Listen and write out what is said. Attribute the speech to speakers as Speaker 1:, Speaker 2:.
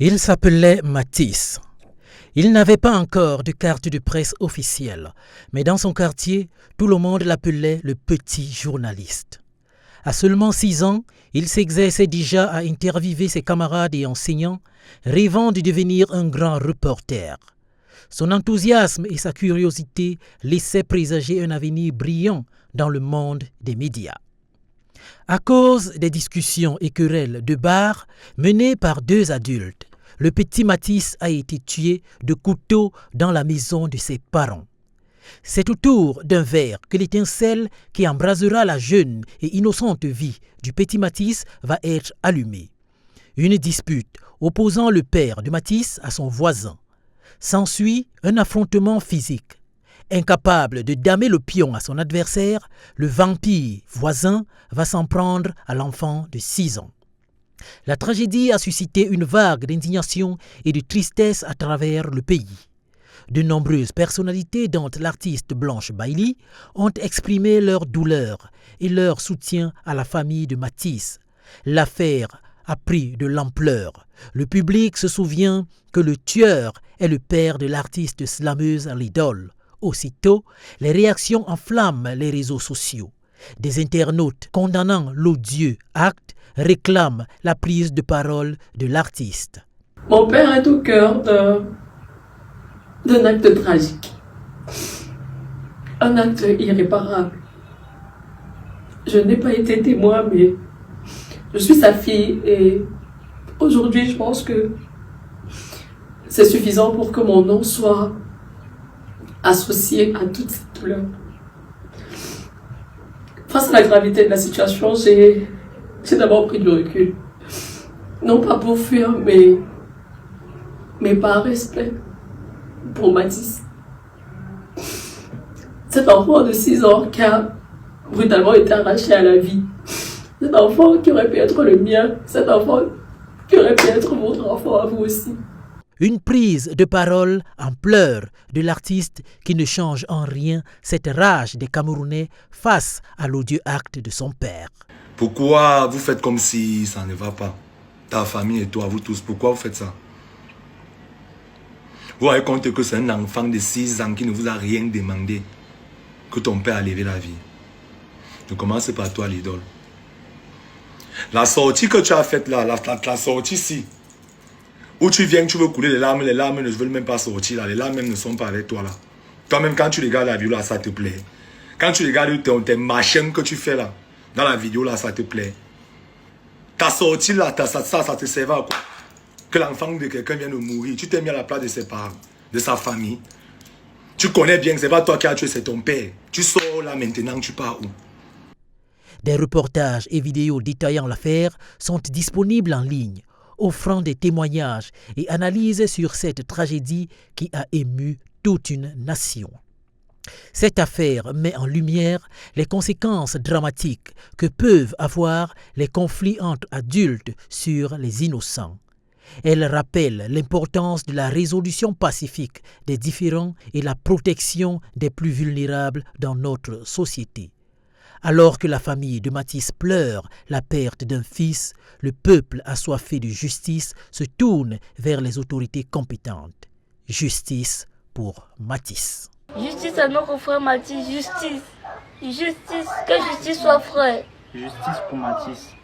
Speaker 1: Il s'appelait Mathis. Il n'avait pas encore de carte de presse officielle, mais dans son quartier, tout le monde l'appelait le petit journaliste. À seulement 6 ans, il s'exerçait déjà à interviewer ses camarades et enseignants, rêvant de devenir un grand reporter. Son enthousiasme et sa curiosité laissaient présager un avenir brillant dans le monde des médias. À cause des discussions et querelles de bar menées par 2 adultes, le petit Mathis a été tué de couteau dans la maison de ses parents. C'est autour d'un verre que l'étincelle qui embrasera la jeune et innocente vie du petit Mathis va être allumée. Une dispute opposant le père de Mathis à son voisin. S'ensuit un affrontement physique. Incapable de damer le pion à son adversaire, le vampire voisin va s'en prendre à l'enfant de 6 ans. La tragédie a suscité une vague d'indignation et de tristesse à travers le pays. De nombreuses personnalités, dont l'artiste Blanche Bailey, ont exprimé leur douleur et leur soutien à la famille de Mathis. L'affaire a pris de l'ampleur. Le public se souvient que le tueur est le père de l'artiste slameuse Lidl. Aussitôt, les réactions enflamment les réseaux sociaux. Des internautes condamnant l'odieux acte réclament la prise de parole de l'artiste.
Speaker 2: Mon père est au cœur d'un acte tragique. Un acte irréparable. Je n'ai pas été témoin, mais je suis sa fille et aujourd'hui, je pense que c'est suffisant pour que mon nom soit associé à toute cette douleur. Face à la gravité de la situation, j'ai d'abord pris du recul. Non pas pour fuir, mais par respect pour Mathis. Cet enfant de 6 ans qui a brutalement été arraché à la vie. Cet enfant qui aurait pu être le mien. Cet enfant qui aurait pu être votre enfant à vous aussi.
Speaker 1: Une prise de parole en pleurs de l'artiste qui ne change en rien cette rage des Camerounais face à l'odieux acte de son père.
Speaker 3: Pourquoi vous faites comme si ça ne va pas? Ta famille et toi, vous tous, pourquoi vous faites ça? Vous avez compte que c'est un enfant de 6 ans qui ne vous a rien demandé, que ton père a levé la vie. Je commence par toi, l'idole. La sortie que tu as faite là, la sortie ici, où tu viens, tu veux couler les larmes ne veulent même pas sortir là, les larmes même ne sont pas avec toi là. Toi-même, quand tu regardes la vidéo là, ça te plaît. Quand tu regardes tes machins que tu fais là, dans la vidéo là, ça te plaît. Ta sortie là, ça te sert à quoi? Que l'enfant de quelqu'un vienne de mourir, tu t'es mis à la place de ses parents, de sa famille. Tu connais bien que c'est pas toi qui as tué, c'est ton père. Tu sors là maintenant, tu pars où?
Speaker 1: Des reportages et vidéos détaillant l'affaire sont disponibles en ligne, offrant des témoignages et analyses sur cette tragédie qui a ému toute une nation. Cette affaire met en lumière les conséquences dramatiques que peuvent avoir les conflits entre adultes sur les innocents. Elle rappelle l'importance de la résolution pacifique des différends et la protection des plus vulnérables dans notre société. Alors que la famille de Mathis pleure la perte d'un fils, le peuple assoiffé de justice se tourne vers les autorités compétentes. Justice pour Mathis.
Speaker 4: Justice à notre frère Mathis, justice. Justice, que justice soit frère.
Speaker 5: Justice pour Mathis.